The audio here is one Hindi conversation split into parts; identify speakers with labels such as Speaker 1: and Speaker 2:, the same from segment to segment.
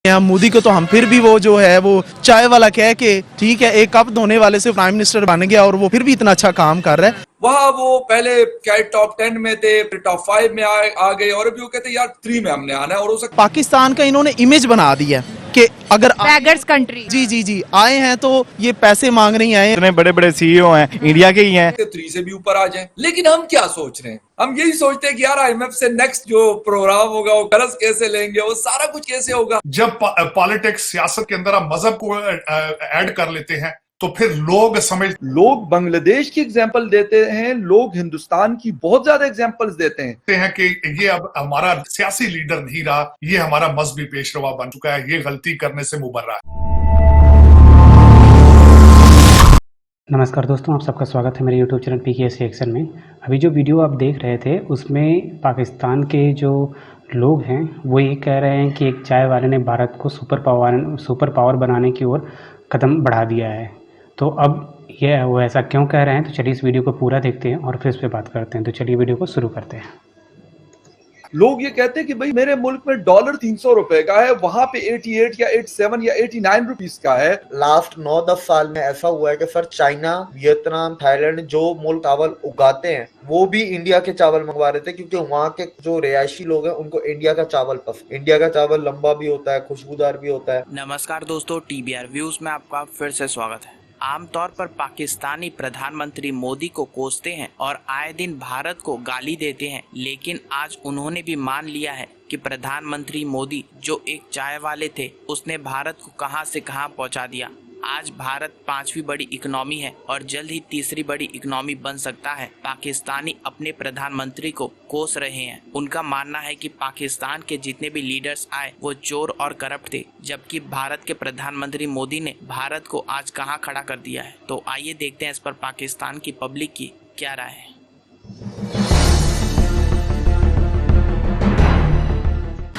Speaker 1: यहाँ मोदी को तो हम फिर भी वो जो है वो चाय वाला कह के ठीक है एक कप धोने वाले से प्राइम मिनिस्टर बन गया और वो फिर भी इतना अच्छा काम कर रहा है।
Speaker 2: वहाँ वो पहले क्या टॉप 10 में थे, फिर टॉप 5 में आ गए और अभी वो कहते यार 3 में हमने आना है। और उसे
Speaker 1: पाकिस्तान का इन्होंने इमेज बना दिया कि अगर
Speaker 3: बैगर्स कंट्री
Speaker 1: जी आए हैं तो ये पैसे मांग नहीं आए।
Speaker 4: इतने बड़े बड़े सीईओ हैं इंडिया के ही हैं,
Speaker 2: 3 से भी ऊपर आ जाए। लेकिन हम क्या सोच रहे हैं, हम यही सोचते हैं कि यार IMF से नेक्स्ट जो प्रोग्राम होगा वो कर्ज कैसे लेंगे, वो सारा कुछ कैसे होगा।
Speaker 5: जब पॉलिटिक्स सियासत के अंदर आप मजहब को ऐड कर लेते हैं तो फिर लोग
Speaker 6: बांग्लादेश की एग्जांपल देते हैं, लोग हिंदुस्तान की बहुत ज्यादा एग्जांपल्स देते
Speaker 5: हैं कि ये अब हमारा सियासी लीडर नहीं रहा, ये हमारा मजहबी पेशवा बन चुका है, ये गलती करने से मुबर्रा है।
Speaker 7: नमस्कार दोस्तों, आप सबका स्वागत है मेरे YouTube चैनल PKS रिएक्शन में। अभी जो वीडियो आप देख रहे थे उसमें पाकिस्तान के जो लोग हैं वो ये कह रहे हैं कि एक चाय वाले ने भारत को सुपर पावर बनाने की ओर कदम बढ़ा दिया है। तो अब ये वो ऐसा क्यों कह रहे हैं, तो चलिए इस वीडियो को पूरा देखते हैं और फिर इस पर बात करते हैं। तो चलिए वीडियो को शुरू करते हैं।
Speaker 6: लोग ये कहते हैं कि भाई मेरे मुल्क में डॉलर 300 रुपए का है, वहां पे 88 या 87 या 89 रुपीस का है।
Speaker 8: लास्ट 9-10 साल में ऐसा हुआ है कि सर चाइना, वियतनाम, थाईलैंड जो मुल्क चावल उगाते हैं वो भी इंडिया के चावल मंगवा रहे थे, क्योंकि वहाँ के जो रिहायशी लोग हैं उनको इंडिया का चावल पसंद। इंडिया का चावल लंबा भी होता है, खुशबूदार भी होता है।
Speaker 9: नमस्कार दोस्तों, TBR व्यूज में आपका फिर से स्वागत है। आमतौर पर पाकिस्तानी प्रधानमंत्री मोदी को कोसते हैं और आए दिन भारत को गाली देते हैं, लेकिन आज उन्होंने भी मान लिया है कि प्रधानमंत्री मोदी जो एक चाय वाले थे उसने भारत को कहां से कहां पहुंचा दिया। आज भारत 5वीं बड़ी इकोनॉमी है और जल्द ही 3री बड़ी इकोनॉमी बन सकता है। पाकिस्तानी अपने प्रधानमंत्री को कोस रहे हैं। उनका मानना है कि पाकिस्तान के जितने भी लीडर्स आए वो चोर और करप्ट थे, जबकि भारत के प्रधानमंत्री मोदी ने भारत को आज कहां खड़ा कर दिया है। तो आइए देखते हैं इस पर पाकिस्तान की पब्लिक की क्या राय है।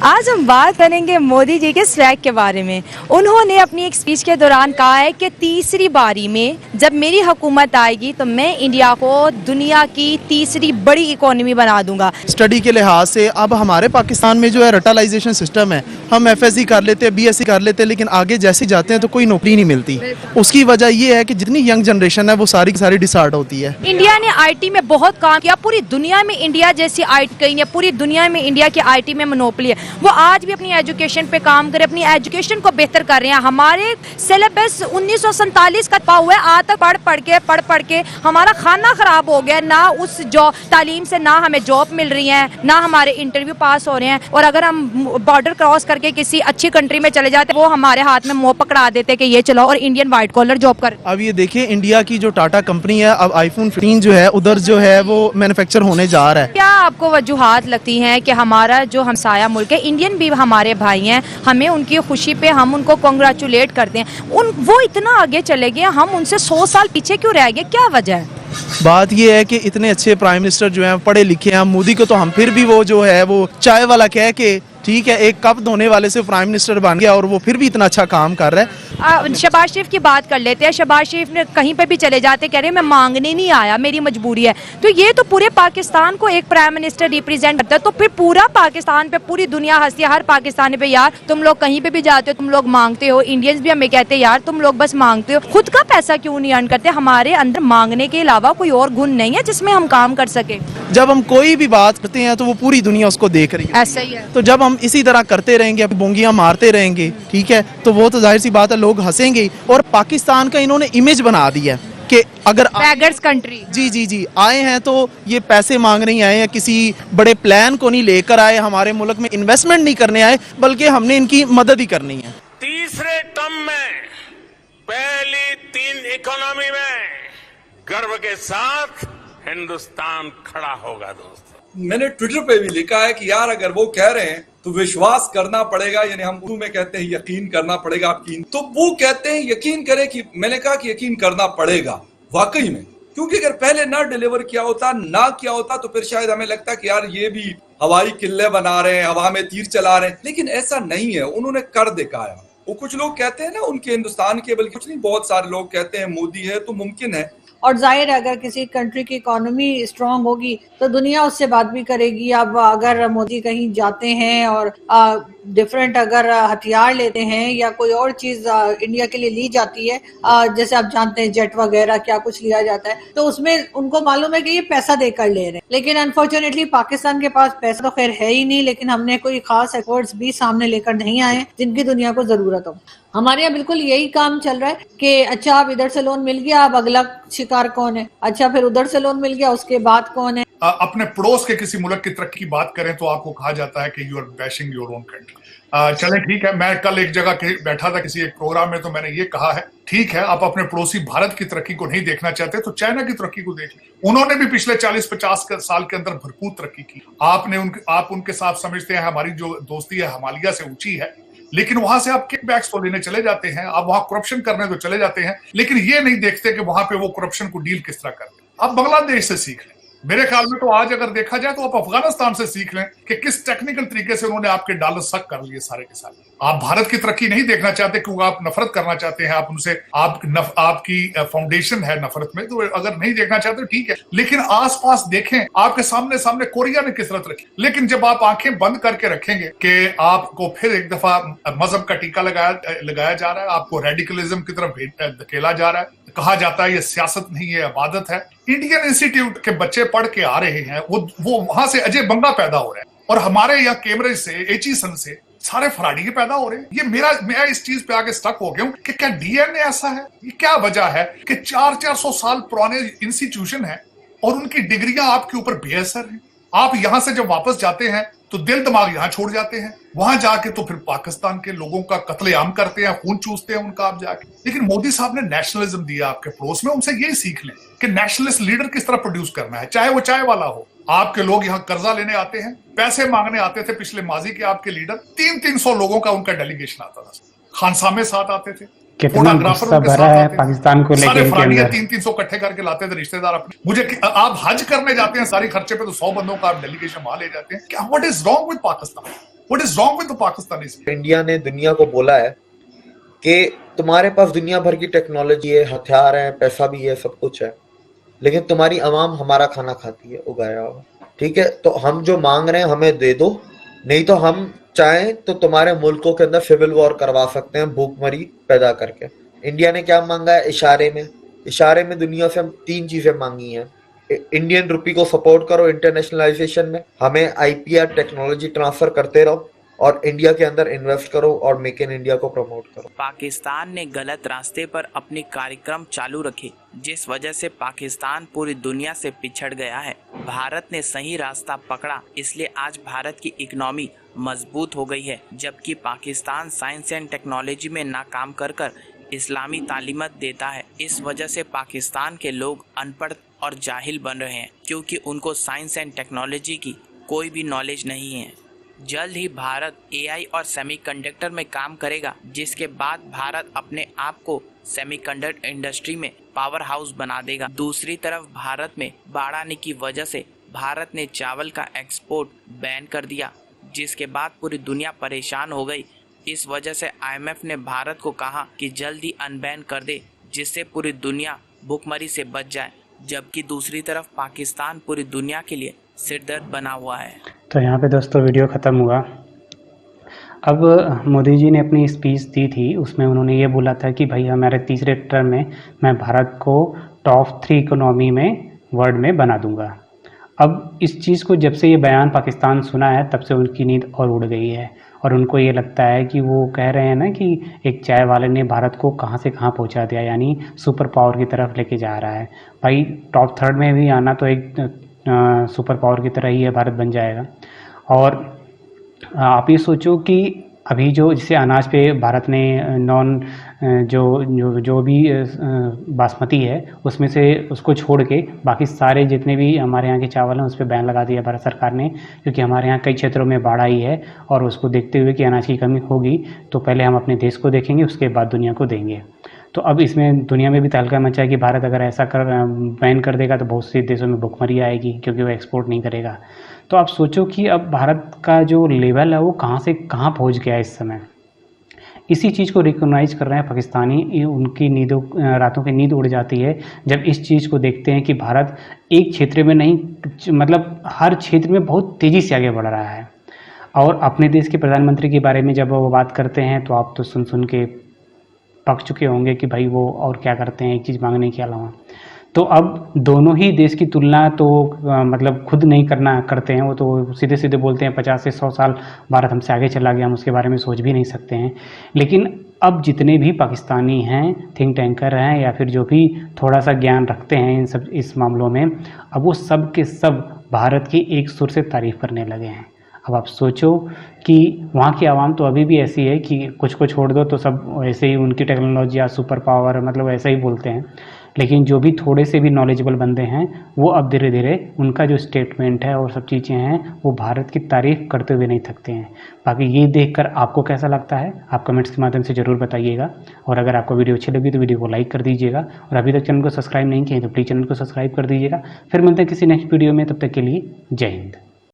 Speaker 3: आज हम बात करेंगे मोदी जी के स्वैग के बारे में। उन्होंने अपनी एक स्पीच के दौरान कहा है कि 3री बारी में जब मेरी हुकूमत आएगी तो मैं इंडिया को दुनिया की 3री बड़ी इकोनॉमी बना दूंगा।
Speaker 1: स्टडी के लिहाज से अब हमारे पाकिस्तान में जो है रटालाइजेशन सिस्टम है, हम FSC कर लेते हैं, BSc कर लेते हैं, लेकिन आगे जैसे जाते हैं तो कोई नौकरी नहीं मिलती। उसकी वजह ये है कि जितनी यंग जनरेशन है वो सारी की सारी डिसऑर्ड होती है।
Speaker 3: इंडिया ने IT में बहुत काम किया, पूरी दुनिया में इंडिया जैसी IT कहीं है, पूरी दुनिया में इंडिया की IT में मोनोपोली है। वो आज भी अपनी एजुकेशन पे काम करे, अपनी एजुकेशन को बेहतर कर रहे हैं। हमारे सिलेबस 1947 का पा हुआ है, आज तक पढ़ के हमारा खाना खराब हो गया। ना उस तालीम से ना हमें जॉब मिल रही है, ना हमारे इंटरव्यू पास हो रहे हैं। और अगर हम बॉर्डर क्रॉस करके किसी अच्छी कंट्री में चले जाते वो हमारे हाथ में मुंह पकड़ा देते कि ये चलो और इंडियन व्हाइट कॉलर जॉब कर।
Speaker 1: अब ये देखिए इंडिया की जो टाटा कंपनी है, अब iPhone 15 जो है उधर जो है वो मैन्युफैक्चर होने जा रहा है।
Speaker 3: क्या आपको वजूहात लगती हैं कि हमारा जो हमसाया मुल्क है, इंडियन भी हमारे भाई हैं, हमें उनकी खुशी पे हम उनको कांग्रेचुलेट करते हैं, वो इतना आगे चले गए, हम उनसे 100 साल पीछे क्यों रह गए, क्या वजह है?
Speaker 1: बात ये है कि इतने अच्छे प्राइम मिनिस्टर जो हैं पढ़े लिखे हैं, मोदी को तो हम फिर भी वो जो है वो चाय वाला कह के ठीक है एक कप धोने वाले से प्राइम मिनिस्टर बन गया और वो फिर भी इतना अच्छा काम कर रहा है।
Speaker 3: शहबाज शरीफ की बात कर लेते हैं। शहबाज शरीफ ने कहीं पे भी चले जाते कह रहे हैं मैं मांगने नहीं आया, मेरी मजबूरी है। तो ये तो पूरे पाकिस्तान को एक प्राइम मिनिस्टर रिप्रेजेंट करता है, तो फिर पूरा पाकिस्तान पे पूरी दुनिया हंसती है हर पाकिस्तानी पे, यार तुम लोग कहीं पे भी जाते हो तुम लोग मांगते हो। इंडियंस भी हमें कहते हैं यार तुम लोग बस मांगते हो, खुद का पैसा क्यों नहीं अर्न करते? हमारे अंदर मांगने के अलावा कोई और गुण नहीं है जिसमें हम काम कर सके।
Speaker 1: जब हम कोई भी बात करते हैं तो वो पूरी दुनिया उसको देख रही है,
Speaker 3: ऐसा ही है।
Speaker 1: तो जब हम इसी तरह करते रहेंगे, बोंगियां मारते रहेंगे, ठीक है, तो वो तो जाहिर सी बात है लोग हंसेंगे। और पाकिस्तान का इन्होंने इमेज बना दिया कि अगर
Speaker 3: बैगर्स कंट्री
Speaker 1: जी आए हैं तो ये पैसे मांग नहीं आए हैं, किसी बड़े प्लान को नहीं लेकर आए, हमारे मुल्क में इन्वेस्टमेंट नहीं करने आए, बल्कि हमने इनकी मदद ही करनी है।
Speaker 10: 3रे टर्म में पहली 3 इकोनॉमी में गर्व के साथ हिंदुस्तान खड़ा होगा। दोस्तों
Speaker 2: मैंने ट्विटर पे भी लिखा है कि यार अगर वो कह रहे हैं तो विश्वास करना पड़ेगा, यानी हम उर्दू में कहते हैं यकीन करना पड़ेगा आपकी। तो वो कहते हैं यकीन करें, कि मैंने कहा कि यकीन करना पड़ेगा वाकई में, क्योंकि अगर पहले ना डिलीवर किया होता तो फिर शायद हमें लगता कि यार ये भी हवाई किले बना रहे हैं, हवा में तीर चला रहे हैं, लेकिन ऐसा नहीं है, उन्होंने कर दिखाया। वो कुछ लोग कहते हैं ना उनके हिंदुस्तान के, बल्कि कुछ नहीं बहुत सारे लोग कहते हैं मोदी है तो मुमकिन है।
Speaker 11: और जाहिर है अगर किसी कंट्री की इकोनॉमी स्ट्रांग होगी तो दुनिया उससे बात भी करेगी। अब अगर मोदी कहीं जाते हैं और डिफरेंट अगर हथियार लेते हैं या कोई और चीज इंडिया के लिए ली जाती है, जैसे आप जानते हैं जेट वगैरह क्या कुछ लिया जाता है, तो उसमें उनको मालूम है कि ये पैसा देकर ले रहे हैं। लेकिन अनफॉर्चुनेटली पाकिस्तान के पास पैसा तो खैर है ही नहीं, लेकिन हमने कोई खास एक्सपर्ट्स भी सामने लेकर नहीं आए जिनकी दुनिया को जरूरत हो। हमारे यहाँ बिल्कुल यही काम चल रहा है कि अच्छा अब इधर से लोन मिल गया, अब अगला शिकार कौन है, अच्छा फिर उधर से लोन मिल गया, उसके बाद कौन है।
Speaker 5: अपने पड़ोस के किसी मुल्क की तरक्की की बात करें तो आपको कहा जाता है कि you are bashing your own country. चले ठीक है, मैं कल एक जगह बैठा था किसी एक प्रोग्राम में, तो मैंने ये कहा है ठीक है, आप अपने पड़ोसी भारत की तरक्की को नहीं देखना चाहते तो चाइना की तरक्की को देख लें। उन्होंने भी पिछले 40-50 साल के अंदर भरपूर तरक्की की। आप उनके साथ समझते हैं हमारी जो दोस्ती है हिमालय से ऊंची है, लेकिन वहां से आप किकबैक्स तो लेने चले जाते हैं, आप वहां करप्शन करने तो चले जाते हैं, लेकिन ये नहीं देखते कि वहां पे वो करप्शन को डील किस तरह करते हैं। आप बांग्लादेश से सीख लें। मेरे ख्याल में तो आज अगर देखा जाए तो आप अफगानिस्तान से सीख लें कि किस टेक्निकल तरीके से उन्होंने आपके डॉलर सक कर लिए सारे के सारे। आप भारत की तरक्की नहीं देखना चाहते क्योंकि आप नफरत करना चाहते हैं, आप उनसे आपकी फाउंडेशन है नफरत में, तो अगर नहीं देखना चाहते ठीक है, लेकिन आसपास देखें, आपके सामने सामने कोरिया ने किस तरह रखी। लेकिन जब आप आंखें बंद करके रखेंगे कि आपको फिर एक दफा मजहब का टीका लगाया जा रहा है, आपको रेडिकलिज्म की तरफ धकेला जा रहा है, कहा जाता है ये सियासत नहीं है इबादत है। इंडियन इंस्टीट्यूट के बच्चे पढ़ के आ रहे हैं, वो वहां से अजय बंगा पैदा हो रहे हैं, और हमारे यहाँ कैमरेज से एचईसन से सारे फराडी पैदा हो रहे हैं। ये मैं इस चीज पे आगे स्टक हो गया हूं कि क्या डीएनए ऐसा है, ये क्या वजह है कि 400 साल पुराने इंस्टीट्यूशन है और उनकी डिग्रियां आपके ऊपर बेअसर हैं। आप यहां से जब वापस जाते हैं तो दिल दिमाग यहां छोड़ जाते हैं, वहां जाके तो फिर पाकिस्तान के लोगों का कत्लेआम करते हैं, खून चूसते हैं उनका आप जाके। लेकिन मोदी साहब ने नेशनलिज्म दिया आपके पड़ोस में, उनसे यही सीख लें कि नेशनलिस्ट लीडर किस तरह प्रोड्यूस करना है, चाहे वो चाय वाला हो। आपके लोग यहाँ कर्जा लेने आते हैं, पैसे मांगने आते थे पिछले माजी के आपके लीडर, 300 लोगों का उनका डेलीगेशन आता था, खानसामे साथ आते थे,
Speaker 7: कितना गुस्सा भरा है पाकिस्तान को लेकर,
Speaker 5: 300 इकट्ठे करके लाते थे रिश्तेदार अपने। मुझे आप हज करने जाते हैं सारी खर्चे पे, तो 100 बंदों का आप डेलीगेशन वहां ले जाते हैं। क्या what is wrong with Pakistan, what is wrong with the Pakistanis.
Speaker 8: India ने दुनिया को बोला है कि तुम्हारे पास दुनिया भर की टेक्नोलॉजी है, हथियार है, पैसा भी है, सब कुछ है, लेकिन तुम्हारी अवाम हमारा खाना खाती है उगाया हुआ। ठीक है, तो हम जो मांग रहे हैं हमें दे दो, नहीं तो हम चाहें तो तुम्हारे मुल्कों के अंदर सिविल वॉर करवा सकते हैं भूखमरी पैदा करके। इंडिया ने क्या मांगा है? इशारे में दुनिया से हम 3 चीजें मांगी हैं। इंडियन रुपी को सपोर्ट करो इंटरनेशनलाइजेशन में, हमें आईपीआर टेक्नोलॉजी ट्रांसफर करते रहो, और इंडिया के अंदर इन्वेस्ट करो और मेक इन इंडिया को प्रमोट करो।
Speaker 9: पाकिस्तान ने गलत रास्ते पर अपने कार्यक्रम चालू रखे, जिस वजह से पाकिस्तान पूरी दुनिया से पिछड़ गया है। भारत ने सही रास्ता पकड़ा, इसलिए आज भारत की इकोनॉमी मजबूत हो गई है, जबकि पाकिस्तान साइंस एंड टेक्नोलॉजी में नाकाम कर इस्लामी तालीमत देता है। इस वजह से पाकिस्तान के लोग अनपढ़ और जाहिल बन रहे हैं, क्योंकि उनको साइंस एंड टेक्नोलॉजी की कोई भी नॉलेज नहीं है। जल्द ही भारत एआई और सेमीकंडक्टर में काम करेगा, जिसके बाद भारत अपने आप को सेमीकंडक्टर इंडस्ट्री में पावर हाउस बना देगा। दूसरी तरफ भारत में बाढ़ आने की वजह से भारत ने चावल का एक्सपोर्ट बैन कर दिया, जिसके बाद पूरी दुनिया परेशान हो गई। इस वजह से आईएमएफ ने भारत को कहा कि जल्द ही अनबैन कर दे, जिससे पूरी दुनिया भूखमरी से बच जाए, जबकि दूसरी तरफ पाकिस्तान पूरी दुनिया के लिए सिरदर्द बना हुआ है।
Speaker 7: तो यहाँ पे दोस्तों वीडियो ख़त्म हुआ। अब मोदी जी ने अपनी स्पीच दी थी, उसमें उन्होंने ये बोला था कि भाई हमारे तीसरे टर्म में मैं भारत को टॉप 3 इकोनॉमी में वर्ल्ड में बना दूंगा। अब इस चीज़ को जब से ये बयान पाकिस्तान सुना है तब से उनकी नींद और उड़ गई है, और उनको ये लगता है कि वो कह रहे हैं ना कि एक चाय वाले ने भारत को कहाँ से कहाँ पहुँचा दिया, यानी सुपर पावर की तरफ लेके जा रहा है। भाई टॉप 3 में भी आना तो एक सुपर पावर की तरह ही है, भारत बन जाएगा। और आप ये सोचो कि अभी जो जैसे अनाज पे भारत ने जो भी बासमती है उसमें से उसको छोड़ के बाकी सारे जितने भी हमारे यहाँ के चावल हैं उस पर बैन लगा दिया भारत सरकार ने, क्योंकि हमारे यहाँ कई क्षेत्रों में बाढ़ आई है, और उसको देखते हुए कि अनाज की कमी होगी तो पहले हम अपने देश को देखेंगे, उसके बाद दुनिया को देंगे। तो अब इसमें दुनिया में भी तहलका मचा है कि भारत अगर ऐसा बैन कर देगा तो बहुत से देशों में भुखमरी आएगी, क्योंकि वो एक्सपोर्ट नहीं करेगा। तो आप सोचो कि अब भारत का जो लेवल है वो कहाँ से कहाँ पहुँच गया इस समय। इसी चीज़ को रिकॉग्नाइज कर रहे हैं पाकिस्तानी, उनकी रातों की नींद उड़ जाती है जब इस चीज़ को देखते हैं कि भारत एक क्षेत्र में नहीं, मतलब हर क्षेत्र में बहुत तेज़ी से आगे बढ़ रहा है। और अपने देश के प्रधानमंत्री के बारे में जब वो बात करते हैं तो आप तो सुन सुन के पक चुके होंगे कि भाई वो और क्या करते हैं एक चीज़ मांगने के अलावा। तो अब दोनों ही देश की तुलना तो मतलब खुद नहीं करते हैं, वो तो सीधे सीधे बोलते हैं 50 से 100 साल भारत हमसे आगे चला गया, हम उसके बारे में सोच भी नहीं सकते हैं। लेकिन अब जितने भी पाकिस्तानी हैं, थिंक टैंकर हैं या फिर जो भी थोड़ा सा ज्ञान रखते हैं इन सब इस मामलों में, अब वो सब के सब भारत की एक सुर से तारीफ़ करने लगे हैं। अब आप सोचो कि वहाँ की आवाम तो अभी भी ऐसी है कि कुछ को छोड़ दो तो सब ऐसे ही उनकी टेक्नोलॉजी या सुपर पावर मतलब ऐसा ही बोलते हैं। लेकिन जो भी थोड़े से भी नॉलेजेबल बंदे हैं वो अब धीरे धीरे उनका जो स्टेटमेंट है और सब चीज़ें हैं वो भारत की तारीफ़ करते हुए नहीं थकते हैं। बाकी ये देखकर आपको कैसा लगता है आप कमेंट्स के माध्यम से ज़रूर बताइएगा। और अगर आपको वीडियो अच्छी लगी तो वीडियो को लाइक कर दीजिएगा और अभी तक चैनल को सब्सक्राइब नहीं किया तो प्लीज़ चैनल को सब्सक्राइब कर दीजिएगा। फिर मिलते हैं किसी नेक्स्ट वीडियो में, तब तक के लिए जय हिंद।